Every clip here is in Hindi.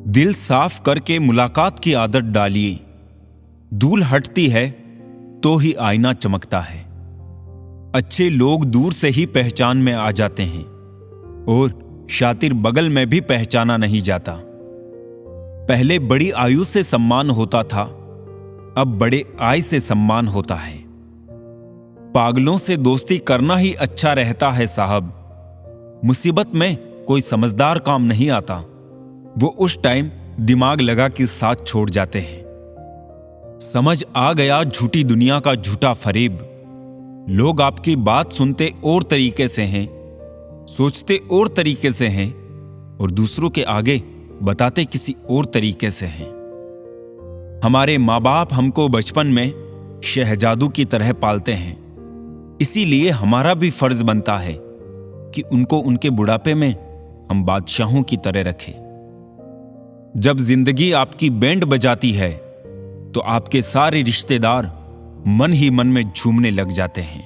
दिल साफ करके मुलाकात की आदत डालिए। धूल हटती है तो ही आईना चमकता है। अच्छे लोग दूर से ही पहचान में आ जाते हैं और शातिर बगल में भी पहचाना नहीं जाता। पहले बड़ी आयु से सम्मान होता था, अब बड़े आय से सम्मान होता है। पागलों से दोस्ती करना ही अच्छा रहता है साहब। मुसीबत में कोई समझदार काम नहीं आता, वो उस टाइम दिमाग लगा के साथ छोड़ जाते हैं। समझ आ गया झूठी दुनिया का झूठा फरेब। लोग आपकी बात सुनते और तरीके से हैं, सोचते और तरीके से हैं और दूसरों के आगे बताते किसी और तरीके से हैं। हमारे माँ बाप हमको बचपन में शहजादू की तरह पालते हैं, इसीलिए हमारा भी फर्ज बनता है कि उनको उनके बुढ़ापे में हम बादशाहों की तरह रखें। जब जिंदगी आपकी बैंड बजाती है तो आपके सारे रिश्तेदार मन ही मन में झूमने लग जाते हैं।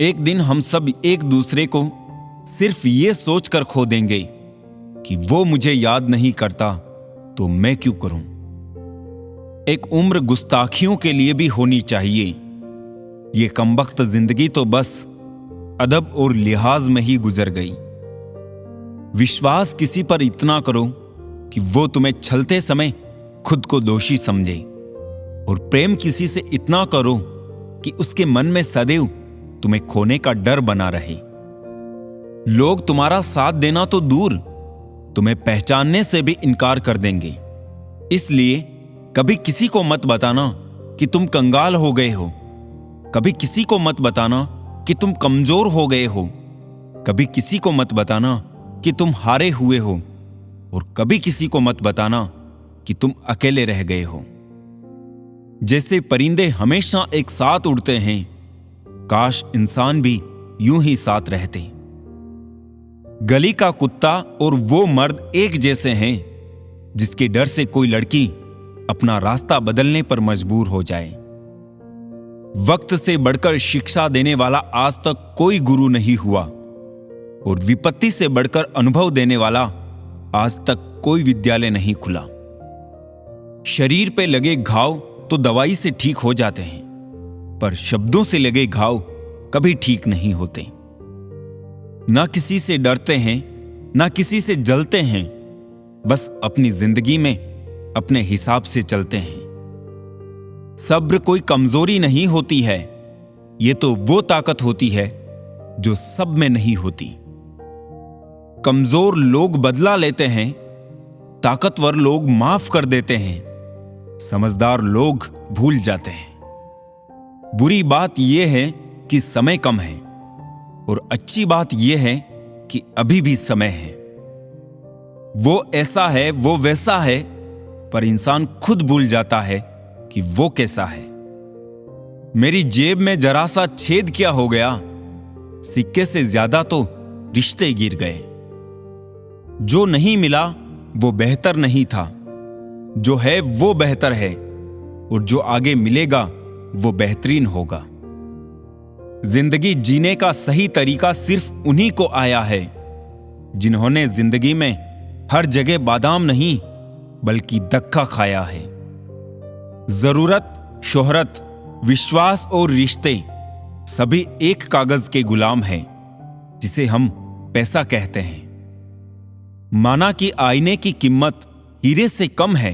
एक दिन हम सब एक दूसरे को सिर्फ ये सोचकर खो देंगे कि वो मुझे याद नहीं करता तो मैं क्यों करूं। एक उम्र गुस्ताखियों के लिए भी होनी चाहिए। ये कमबख्त जिंदगी तो बस अदब और लिहाज में ही गुजर गई। विश्वास किसी पर इतना करो कि वो तुम्हें छलते समय खुद को दोषी समझे, और प्रेम किसी से इतना करो कि उसके मन में सदैव तुम्हें खोने का डर बना रहे। लोग तुम्हारा साथ देना तो दूर, तुम्हें पहचानने से भी इनकार कर देंगे। इसलिए कभी किसी को मत बताना कि तुम कंगाल हो गए हो, कभी किसी को मत बताना कि तुम कमजोर हो गए हो, कभी किसी को मत बताना कि तुम हारे हुए हो, और कभी किसी को मत बताना कि तुम अकेले रह गए हो। जैसे परिंदे हमेशा एक साथ उड़ते हैं, काश इंसान भी यूं ही साथ रहते। गली का कुत्ता और वो मर्द एक जैसे हैं जिसके डर से कोई लड़की अपना रास्ता बदलने पर मजबूर हो जाए। वक्त से बढ़कर शिक्षा देने वाला आज तक कोई गुरु नहीं हुआ, और विपत्ति से बढ़कर अनुभव देने वाला आज तक कोई विद्यालय नहीं खुला। शरीर पे लगे घाव तो दवाई से ठीक हो जाते हैं, पर शब्दों से लगे घाव कभी ठीक नहीं होते। ना किसी से डरते हैं, ना किसी से जलते हैं, बस अपनी जिंदगी में अपने हिसाब से चलते हैं। सब्र कोई कमजोरी नहीं होती है, ये तो वो ताकत होती है जो सब में नहीं होती। कमजोर लोग बदला लेते हैं, ताकतवर लोग माफ कर देते हैं, समझदार लोग भूल जाते हैं। बुरी बात यह है कि समय कम है, और अच्छी बात यह है कि अभी भी समय है। वो ऐसा है, वो वैसा है, पर इंसान खुद भूल जाता है कि वो कैसा है। मेरी जेब में जरा सा छेद क्या हो गया, सिक्के से ज्यादा तो रिश्ते गिर गए। जो नहीं मिला वो बेहतर नहीं था, जो है वो बेहतर है, और जो आगे मिलेगा वो बेहतरीन होगा। जिंदगी जीने का सही तरीका सिर्फ उन्हीं को आया है जिन्होंने जिंदगी में हर जगह बादाम नहीं बल्कि दक्का खाया है। जरूरत, शोहरत, विश्वास और रिश्ते सभी एक कागज के गुलाम हैं जिसे हम पैसा कहते हैं। माना कि आईने की कीमत हीरे से कम है,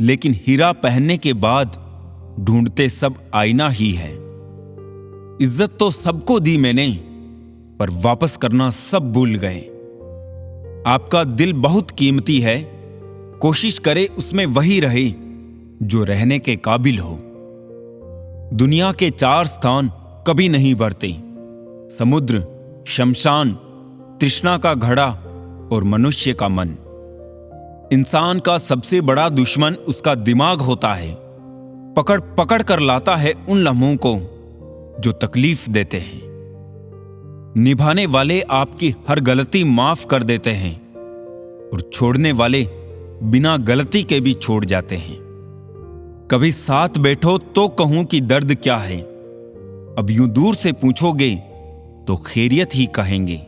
लेकिन हीरा पहनने के बाद ढूंढते सब आईना ही है। इज्जत तो सबको दी मैंने, पर वापस करना सब भूल गए। आपका दिल बहुत कीमती है, कोशिश करे उसमें वही रहे जो रहने के काबिल हो। दुनिया के 4 स्थान कभी नहीं बढ़ते: समुद्र, शमशान, तृष्णा का घड़ा और मनुष्य का मन। इंसान का सबसे बड़ा दुश्मन उसका दिमाग होता है। पकड़ पकड़ कर लाता है उन लम्हों को जो तकलीफ देते हैं। निभाने वाले आपकी हर गलती माफ कर देते हैं, और छोड़ने वाले बिना गलती के भी छोड़ जाते हैं। कभी साथ बैठो तो कहूं कि दर्द क्या है, अब यूं दूर से पूछोगे तो खैरियत ही कहेंगे।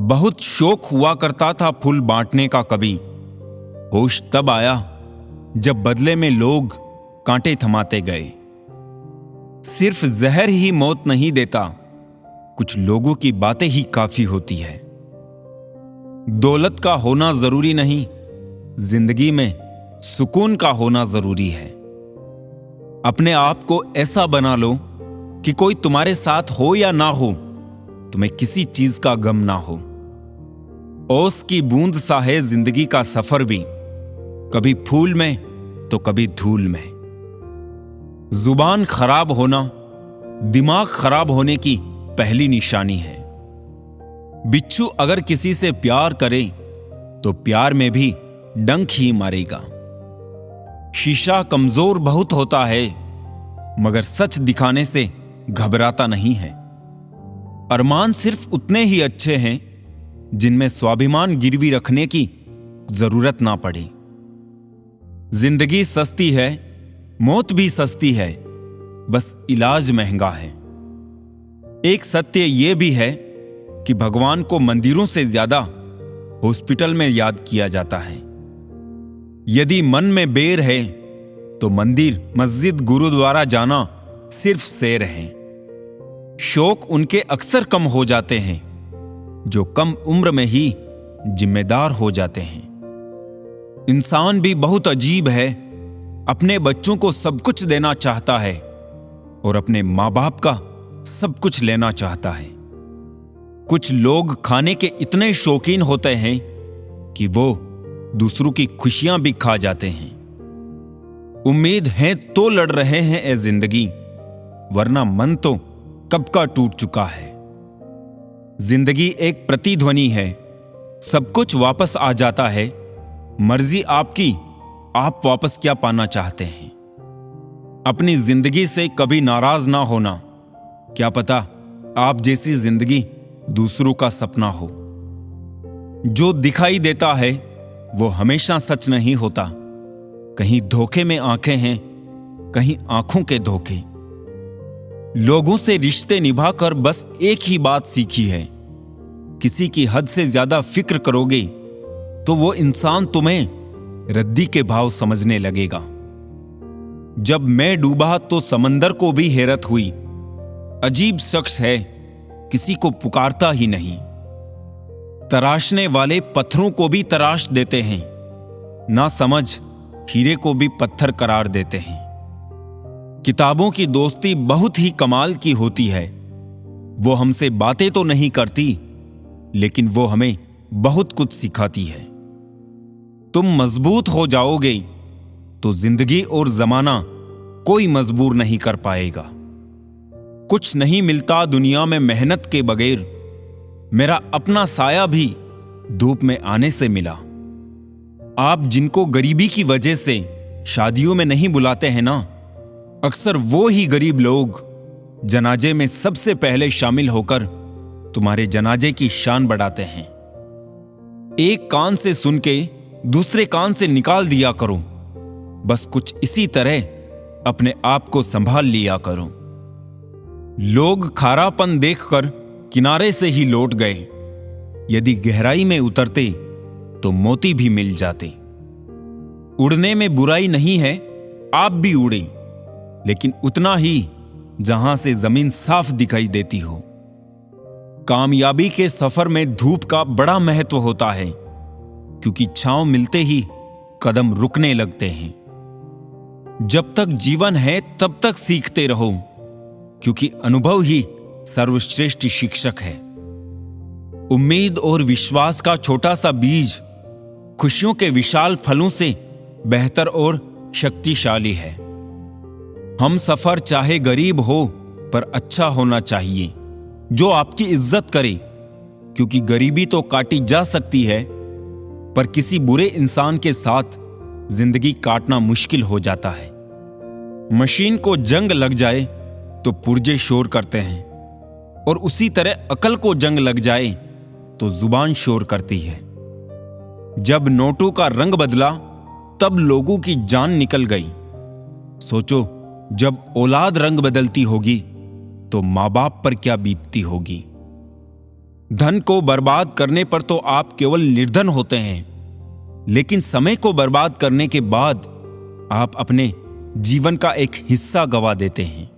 बहुत शौक हुआ करता था फूल बांटने का कभी, होश तब आया जब बदले में लोग कांटे थमाते गए। सिर्फ जहर ही मौत नहीं देता, कुछ लोगों की बातें ही काफी होती है। दौलत का होना जरूरी नहीं, जिंदगी में सुकून का होना जरूरी है। अपने आप को ऐसा बना लो कि कोई तुम्हारे साथ हो या ना हो, तुम्हें किसी चीज का गम ना हो। ओस की बूंद सा है जिंदगी का सफर भी, कभी फूल में तो कभी धूल में। जुबान खराब होना दिमाग खराब होने की पहली निशानी है। बिच्छू अगर किसी से प्यार करे तो प्यार में भी डंक ही मारेगा। शीशा कमजोर बहुत होता है, मगर सच दिखाने से घबराता नहीं है। अरमान सिर्फ उतने ही अच्छे हैं जिनमें स्वाभिमान गिरवी रखने की जरूरत ना पड़े। जिंदगी सस्ती है, मौत भी सस्ती है, बस इलाज महंगा है। एक सत्य यह भी है कि भगवान को मंदिरों से ज्यादा हॉस्पिटल में याद किया जाता है। यदि मन में बेर है तो मंदिर, मस्जिद, गुरुद्वारा जाना सिर्फ सैर है। शौक उनके अक्सर कम हो जाते हैं जो कम उम्र में ही जिम्मेदार हो जाते हैं। इंसान भी बहुत अजीब है, अपने बच्चों को सब कुछ देना चाहता है और अपने माँ बाप का सब कुछ लेना चाहता है। कुछ लोग खाने के इतने शौकीन होते हैं कि वो दूसरों की खुशियां भी खा जाते हैं। उम्मीद है तो लड़ रहे हैं ए जिंदगी, वरना मन तो कब का टूट चुका है। जिंदगी एक प्रतिध्वनि है, सब कुछ वापस आ जाता है। मर्जी आपकी, आप वापस क्या पाना चाहते हैं। अपनी जिंदगी से कभी नाराज ना होना, क्या पता आप जैसी जिंदगी दूसरों का सपना हो। जो दिखाई देता है वो हमेशा सच नहीं होता। कहीं धोखे में आंखें हैं, कहीं आंखों के धोखे। लोगों से रिश्ते निभाकर बस एक ही बात सीखी है, किसी की हद से ज्यादा फिक्र करोगे तो वो इंसान तुम्हें रद्दी के भाव समझने लगेगा। जब मैं डूबा तो समंदर को भी हैरत हुई, अजीब शख्स है, किसी को पुकारता ही नहीं। तराशने वाले पत्थरों को भी तराश देते हैं, ना समझ हीरे को भी पत्थर करार देते हैं। किताबों की दोस्ती बहुत ही कमाल की होती है। वो हमसे बातें तो नहीं करती, लेकिन वो हमें बहुत कुछ सिखाती है। तुम मजबूत हो जाओगे तो जिंदगी और जमाना कोई मजबूर नहीं कर पाएगा। कुछ नहीं मिलता दुनिया में मेहनत के बगैर। मेरा अपना साया भी धूप में आने से मिला। आप जिनको गरीबी की वजह से शादियों में नहीं बुलाते हैं ना, अक्सर वो ही गरीब लोग जनाजे में सबसे पहले शामिल होकर तुम्हारे जनाजे की शान बढ़ाते हैं। एक कान से सुन के दूसरे कान से निकाल दिया करो, बस कुछ इसी तरह अपने आप को संभाल लिया करो। लोग खारापन देखकर किनारे से ही लौट गए, यदि गहराई में उतरते तो मोती भी मिल जाते। उड़ने में बुराई नहीं है, आप भी उड़े, लेकिन उतना ही जहां से जमीन साफ दिखाई देती हो। कामयाबी के सफर में धूप का बड़ा महत्व होता है, क्योंकि छांव मिलते ही कदम रुकने लगते हैं। जब तक जीवन है तब तक सीखते रहो, क्योंकि अनुभव ही सर्वश्रेष्ठ शिक्षक है। उम्मीद और विश्वास का छोटा सा बीज खुशियों के विशाल फलों से बेहतर और शक्तिशाली है। हम सफर चाहे गरीब हो पर अच्छा होना चाहिए, जो आपकी इज्जत करे, क्योंकि गरीबी तो काटी जा सकती है, पर किसी बुरे इंसान के साथ जिंदगी काटना मुश्किल हो जाता है। मशीन को जंग लग जाए तो पुर्जे शोर करते हैं, और उसी तरह अकल को जंग लग जाए तो जुबान शोर करती है। जब नोटों का रंग बदला तब लोगों की जान निकल गई। सोचो, जब औलाद रंग बदलती होगी तो मां बाप पर क्या बीतती होगी। धन को बर्बाद करने पर तो आप केवल निर्धन होते हैं, लेकिन समय को बर्बाद करने के बाद आप अपने जीवन का एक हिस्सा गंवा देते हैं।